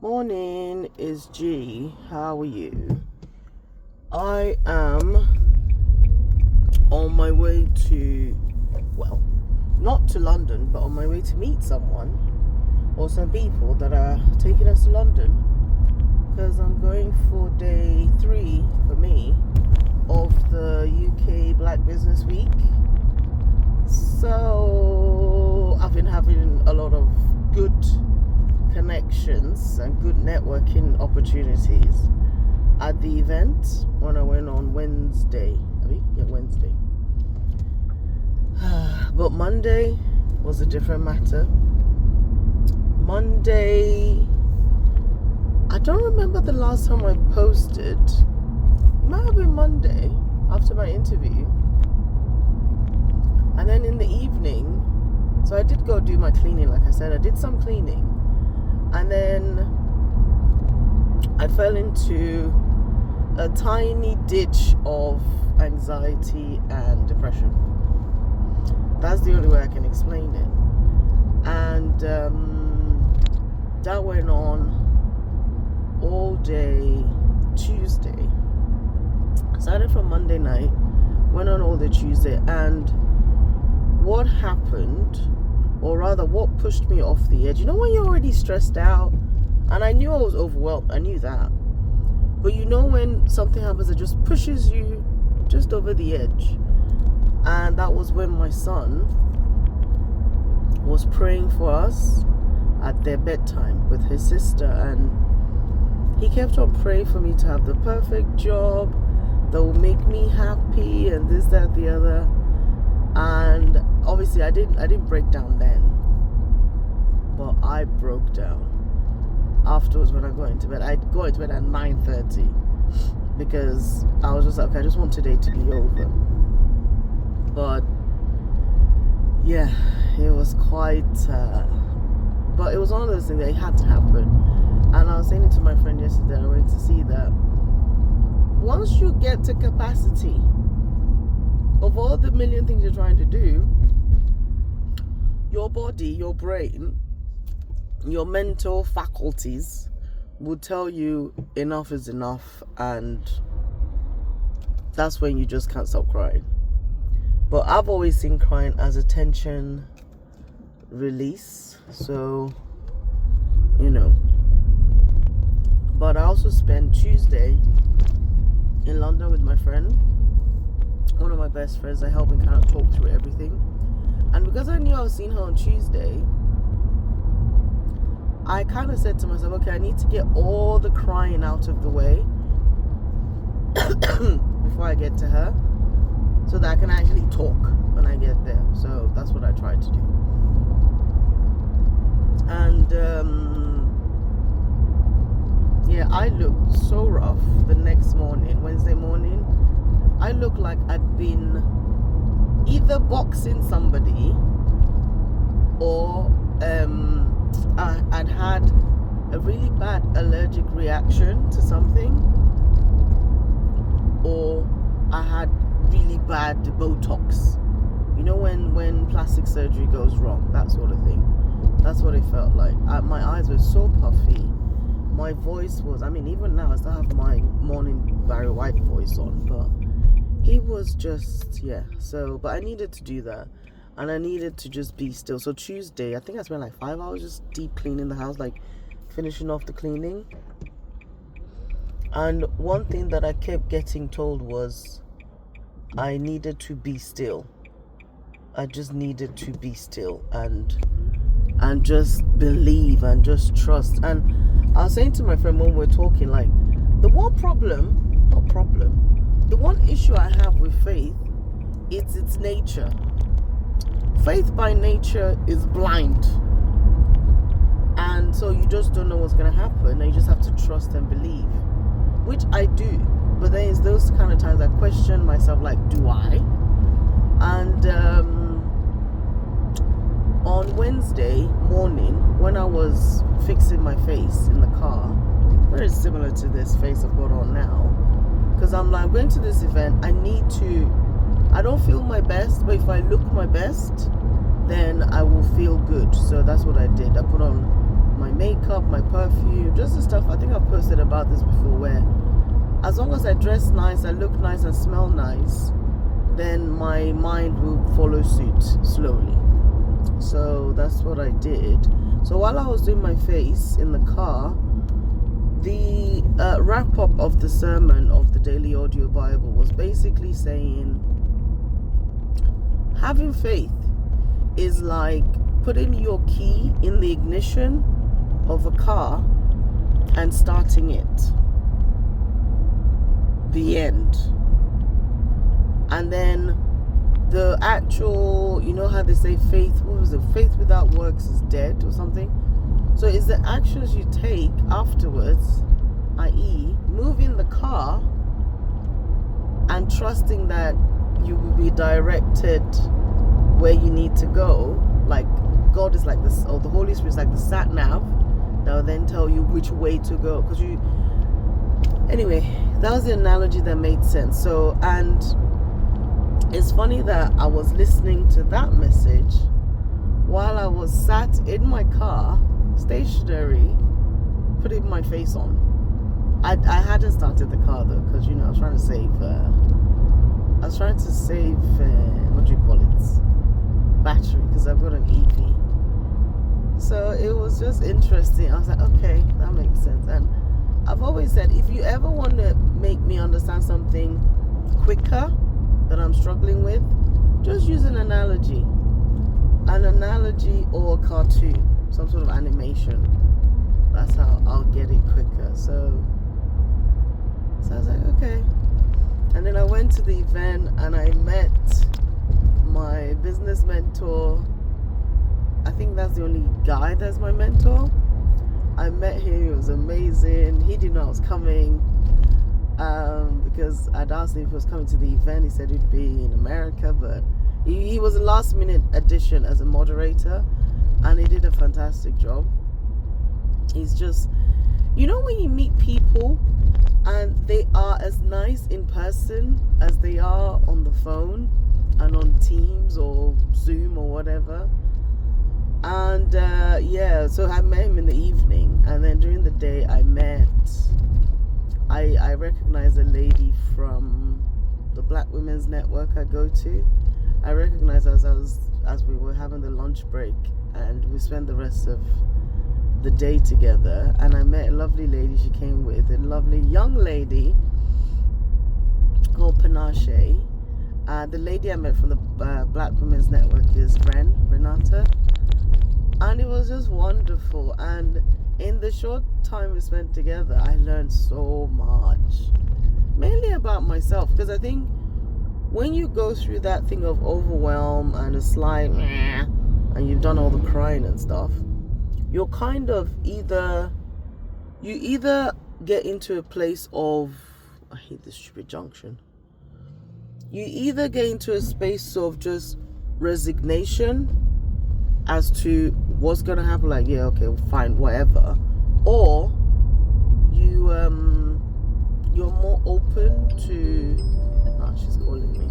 Morning is G. How are you? I am on my way to, well, not to London, but on my way to meet someone or some people that are taking us to London, because I'm going for day 3 for me of the UK Black Business Week. So I've been having a lot of good connections and good networking opportunities at the event when I went on Wednesday. Wednesday. But Monday was a different matter. Monday, I don't remember the last time I posted. It might have been Monday after my interview. And then in the evening, so I did go do my cleaning, like I said, I did some cleaning. And then I fell into a tiny ditch of anxiety and depression. That's the only way I can explain it. And that went on all day Tuesday. Started from Monday night, went on all day Tuesday, and what happened, or rather what pushed me off the edge, you know when you're already stressed out, and I knew I was overwhelmed, I knew that, but you know when something happens that just pushes you just over the edge. And that was when my son was praying for us at their bedtime with his sister, and he kept on praying for me to have the perfect job that will make me happy and this, that, the other. And obviously I didn't break down then, but I broke down afterwards when I got into bed. I got into bed at 9:30 because I was just like, okay, I just want today to be over. But yeah, it was quite but it was one of those things that it had to happen. And I was saying it to my friend yesterday, I went to see that once you get to capacity of all the million things you're trying to do, your body, your brain, your mental faculties will tell you enough is enough, and that's when you just can't stop crying. But I've always seen crying as a tension release, so you know. But I also spent Tuesday in London with my friend, one of my best friends. I helped him kind of talk through everything. And because I knew I was seeing her on Tuesday, I kind of said to myself, okay, I need to get all the crying out of the way before I get to her, so that I can actually talk when I get there. So that's what I tried to do. And yeah, I looked so rough the next morning, Wednesday morning. I looked like I'd been either boxing somebody, or I'd had a really bad allergic reaction to something, or I had really bad Botox. You know when plastic surgery goes wrong, that sort of thing. That's what it felt like. My eyes were so puffy. My voice was, even now I still have my morning Barry White voice on, but it was just, yeah. So, but I needed to do that, and I needed to just be still. So Tuesday, I think I spent like 5 hours just deep cleaning the house, like finishing off the cleaning. And one thing that I kept getting told was I needed to be still. I just needed to be still and just believe and just trust. And I was saying to my friend when we were talking, like, the one issue I have with faith, it's its nature. Faith by nature is blind, and so you just don't know what's going to happen, and you just have to trust and believe, which I do. But then it's those kind of times I question myself, like, do I? And on Wednesday morning, when I was fixing my face in the car, very similar to this face I've got on now, because I'm like, going to this event, I don't feel my best, but if I look my best, then I will feel good. So that's what I did. I put on my makeup, my perfume, just the stuff. I think I've posted about this before, where as long as I dress nice, I look nice and smell nice, then my mind will follow suit slowly. So that's what I did. So while I was doing my face in the car, the wrap up of the sermon of the Daily Audio Bible was basically saying, having faith is like putting your key in the ignition of a car and starting it. The end. And then the actual, you know how they say faith, what was it? Faith without works is dead or something. So it's the actions you take afterwards, i.e. moving the car and trusting that you will be directed where you need to go. Like God is like this, or the Holy Spirit is like the sat nav that will then tell you which way to go. Because anyway, that was the analogy that made sense. So, and it's funny that I was listening to that message while I was sat in my car, stationary, putting my face on. I hadn't started the car though, because I was trying to save. What do you call it? Battery, because I've got an EV. So it was just interesting. I was like, okay, that makes sense. And I've always said, if you ever want to make me understand something quicker that I'm struggling with, just use an analogy or a cartoon, some sort of animation. That's how I'll get it quicker. So I was like, okay. And then I went to the event and I met my business mentor. I think that's the only guy that's my mentor. I met him, it was amazing. He didn't know I was coming, because I'd asked him if he was coming to the event. He said he'd be in America, but he was a last minute addition as a moderator, and he did a fantastic job. He's just, when you meet people and they are as nice in person as they are on the phone and on Teams or Zoom or whatever. And so I met him in the evening, and then during the day I recognized a lady from the Black Women's Network I go to. I recognized her as we were having the lunch break, and we spent the rest of the day together. And I met a lovely lady she came with, a lovely young lady called Panache. The lady I met from the Black Women's Network is Renata. And it was just wonderful. And in the short time we spent together, I learned so much. Mainly about myself. Because I think when you go through that thing of overwhelm and it's like, and you've done all the crying and stuff, you're kind of either get into a place of, I hate this stupid junction. You either get into a space of just resignation as to what's gonna happen, like, yeah, okay, fine, whatever, or you're more open to. She's calling me.